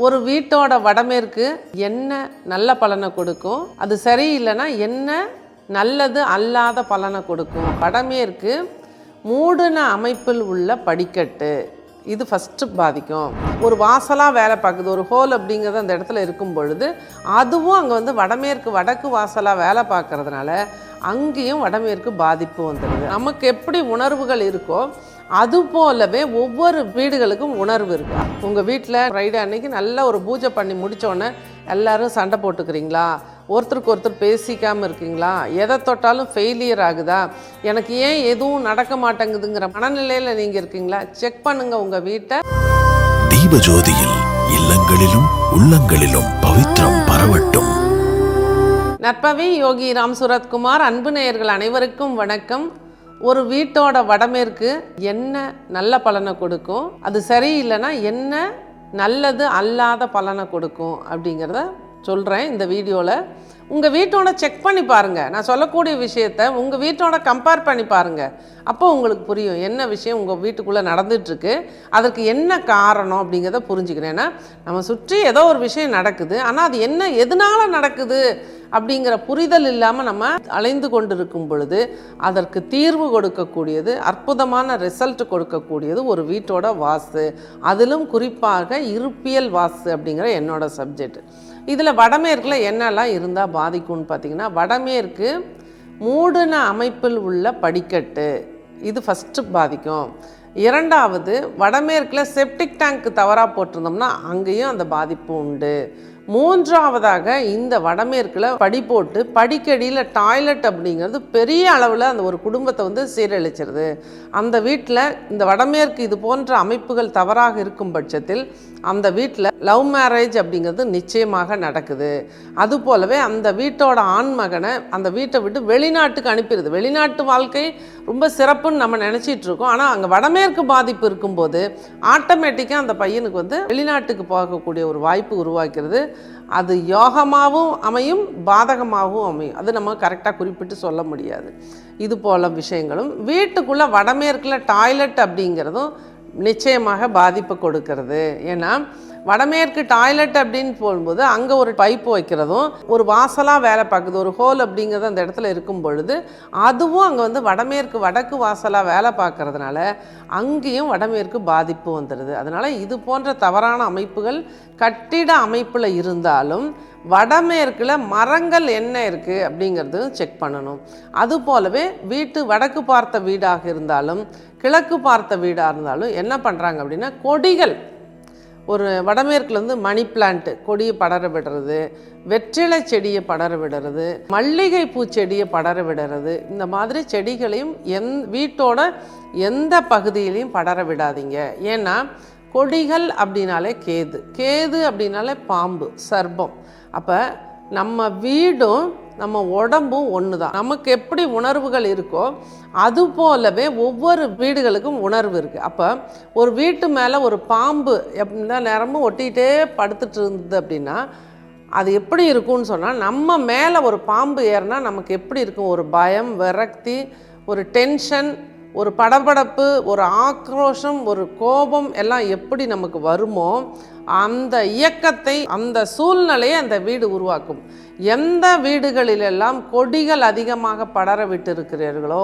ஒரு வீட்டோட வடமேற்கு என்ன நல்ல பலனை கொடுக்கும், அது சரியில்லைன்னா என்ன நல்லது அல்லாத பலனை கொடுக்கும். வடமேற்கு மூடின அமைப்பில் உள்ள படிக்கட்டு, இது ஃபஸ்ட்டு பாதிக்கும். ஒரு வாசலாக வேலை பார்க்குது, ஒரு ஹோல் அப்படிங்கிறது அந்த இடத்துல இருக்கும் பொழுது அதுவும் அங்கே வடக்கு வாசலாக வேலை பார்க்கறதுனால அங்கேயும் வடமேற்கு பாதிப்பு வந்துடுது. நமக்கு எப்படி உணர்வுகள் இருக்கோ அது போலவே ஒவ்வொரு வீடுகளுக்கும் உணர்வு இருக்கு. உங்கள் வீட்டில் ஃப்ரைடே அன்னைக்கு நல்ல ஒரு பூஜை பண்ணி முடித்தோடனே எல்லோரும் சண்டை போட்டுக்கிறீங்களா, ஒருத்தருக்கு ஒருத்தர் பேசிக்காமல் இருக்கீங்களா, எதை தொட்டாலும் ஃபெயிலியர் ஆகுதா, எனக்கு ஏன் எதுவும் நடக்க மாட்டேங்குதுங்கிற மனநிலையில் நீங்கள் இருக்கீங்களா, செக் பண்ணுங்கள் உங்கள் வீட்டை. தீபஜோதியில் இல்லங்களிலும் உள்ளங்களிலும் பவித்ரம் பரவட்டும். நற்பவி யோகி ராம் சுரத்குமார். அன்பு நேயர்கள் அனைவருக்கும் வணக்கம். ஒரு வீட்டோட வடமேற்கு என்ன நல்ல பலனை கொடுக்கும், அது சரியில்லைன்னா என்ன நல்லது அல்லாத பலனை கொடுக்கும் அப்படிங்கிறத சொல்கிறேன் இந்த வீடியோவில். உங்கள் வீட்டோட செக் பண்ணி பாருங்கள். நான் சொல்லக்கூடிய விஷயத்தை உங்கள் வீட்டோட கம்பேர் பண்ணி பாருங்கள். அப்போ உங்களுக்கு புரியும் என்ன விஷயம் உங்கள் வீட்டுக்குள்ளே நடந்துகிட்ருக்கு, அதற்கு என்ன காரணம் அப்படிங்கிறத புரிஞ்சுக்கிறேன். ஏன்னா நம்ம சுற்றி ஏதோ ஒரு விஷயம் நடக்குது, ஆனால் அது என்ன எதனால் நடக்குது அப்படிங்கிற புரிதல் இல்லாமல் நம்ம அலைந்து கொண்டு இருக்கும் பொழுது அதற்கு தீர்வு கொடுக்கக்கூடியது, அற்புதமான ரிசல்ட் கொடுக்கக்கூடியது ஒரு வீட்டோட வாஸ்து, அதிலும் குறிப்பாக இருப்பியல் வாஸ்து அப்படிங்கிற என்னோட சப்ஜெக்ட். இதில் வடமேற்கில் என்னெல்லாம் இருந்தால் பாதிக்கும்னு பார்த்திங்கன்னா, வடமேற்கு மூடின அமைப்பில் உள்ள படிக்கட்டு, இது ஃபஸ்ட்டு பாதிக்கும். இரண்டாவது, வடமேற்கில் செப்டிக் டேங்க் தவறாக போட்டிருந்தோம்னா அங்கேயும் அந்த பாதிப்பு உண்டு. மூன்றாவதாக, இந்த வடமேற்கில் படி போட்டு படிக்கடியில் டாய்லெட் அப்படிங்கிறது பெரிய அளவில் அந்த ஒரு குடும்பத்தை சீரழிச்சிருது. அந்த வீட்டில் இந்த வடமேற்கு இது போன்ற அமைப்புகள் தவறாக இருக்கும் பட்சத்தில் அந்த வீட்டில் லவ் மேரேஜ் அப்படிங்கிறது நிச்சயமாக நடக்குது. அதுபோலவே அந்த வீட்டோட ஆண்மகனை அந்த வீட்டை விட்டு வெளிநாட்டுக்கு அனுப்பிடுது. வெளிநாட்டு வாழ்க்கை ரொம்ப சிறப்புன்னு நம்ம நினச்சிட்டு இருக்கோம், ஆனால் அங்கே வடமேற்கு பாதிப்பு இருக்கும்போது ஆட்டோமேட்டிக்காக அந்த பையனுக்கு வெளிநாட்டுக்கு போகக்கூடிய ஒரு வாய்ப்பு உருவாக்கிறது. அது யோகமாகவும் அமையும், பாதகமாகவும் அமையும். அது நம்ம கரெக்டாக குறிப்பிட்டு சொல்ல முடியாது. இது போல விஷயங்களும் வீட்டுக்குள்ளே வடமேற்கில் டாய்லெட் அப்படிங்கிறதும் நிச்சயமாக பாதிப்பு கொடுக்கறது. ஏன்னா வடமேற்கு டாய்லெட் அப்படின்னு போகும்போது அங்கே ஒரு பைப்பு வைக்கிறதும் ஒரு வாசலாக வேலை பார்க்குது, ஒரு ஹோல் அப்படிங்கிறது அந்த இடத்துல இருக்கும் பொழுது அதுவும் அங்கே வடக்கு வாசலாக வேலை பார்க்கறதுனால அங்கேயும் வடமேற்கு பாதிப்பு வந்துடுது. அதனால் இது போன்ற தவறான அமைப்புகள் கட்டிட அமைப்பில் இருந்தாலும் வடமேற்கில் மரங்கள் என்ன இருக்குது அப்படிங்கிறது செக் பண்ணணும். அதுபோலவே வீட்டு வடக்கு பார்த்த வீடாக இருந்தாலும் கிழக்கு பார்த்த வீடாக இருந்தாலும் என்ன பண்ணுறாங்க அப்படின்னா, கொடிகள் ஒரு வடமேற்கில் மணி பிளான்ட்டு கொடியை படர விடுறது, வெற்றிலை செடியை படர விடுறது, மல்லிகை பூச்செடியை படர விடுறது, இந்த மாதிரி செடிகளையும் வீட்டோட எந்த பகுதியிலையும் படர விடாதீங்க. ஏன்னா கொடிகள் அப்படின்னாலே கேது அப்படின்னாலே பாம்பு, சர்ப்பம். அப்போ நம்ம வீடும் நம்ம உடம்பும் ஒன்று தான். நமக்கு எப்படி உணர்வுகள் இருக்கோ அது போலவே ஒவ்வொரு வீடுகளுக்கும் உணர்வு இருக்குது. அப்போ ஒரு வீட்டு மேலே ஒரு பாம்பு எப்படின்னா நேரமும் ஒட்டிகிட்டே படுத்துட்டு இருந்தது அப்படின்னா அது எப்படி இருக்கும்னு சொன்னால், நம்ம மேலே ஒரு பாம்பு ஏறினா நமக்கு எப்படி இருக்கும், ஒரு பயம், விரக்தி, ஒரு டென்ஷன், ஒரு படபடப்பு, ஒரு ஆக்ரோஷம், ஒரு கோபம் எல்லாம் எப்படி நமக்கு வருமோ அந்த இயக்கத்தை அந்த சூழ்நிலையை அந்த வீடு உருவாக்கும். எந்த வீடுகளிலெல்லாம் கொடிகள் அதிகமாக படர விட்டு இருக்கிறீர்களோ,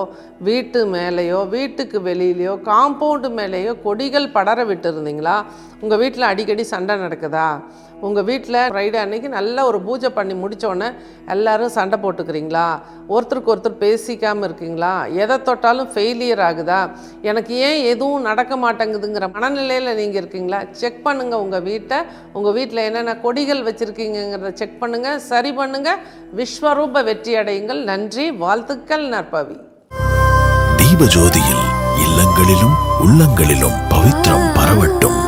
வீட்டு மேலேயோ வீட்டுக்கு வெளியிலையோ காம்பவுண்டு மேலேயோ கொடிகள் படர விட்டு இருந்தீங்களா, உங்கள் வீட்டில் அடிக்கடி சண்டை நடக்குதா, உங்கள் வீட்டில் ஃப்ரைடே அன்னைக்கு நல்ல ஒரு பூஜை பண்ணி முடித்தோடனே எல்லோரும் சண்டை போட்டுக்கிறீங்களா, ஒருத்தருக்கு ஒருத்தர் பேசிக்காமல் இருக்கீங்களா, எதை தொட்டாலும் ஃபெயிலியர் ஆகுதா, எனக்கு ஏன் எதுவும் நடக்க மாட்டேங்குதுங்கிற மனநிலையில் நீங்கள் இருக்கீங்களா, செக் பண்ணுங்கள் உங்கள் வீட்டை. உங்கள் வீட்டில் என்னென்ன கொடிகள் வச்சுருக்கீங்கிறத செக் பண்ணுங்கள், சரி பண்ணுங்கள். விஸ்வரூப வெற்றி அடையுங்கள். நன்றி, வாழ்த்துக்கள். நற்பவி. தீபஜோதியில் இல்லங்களிலும் உள்ளங்களிலும் பவித்ரம் பரவட்டும்.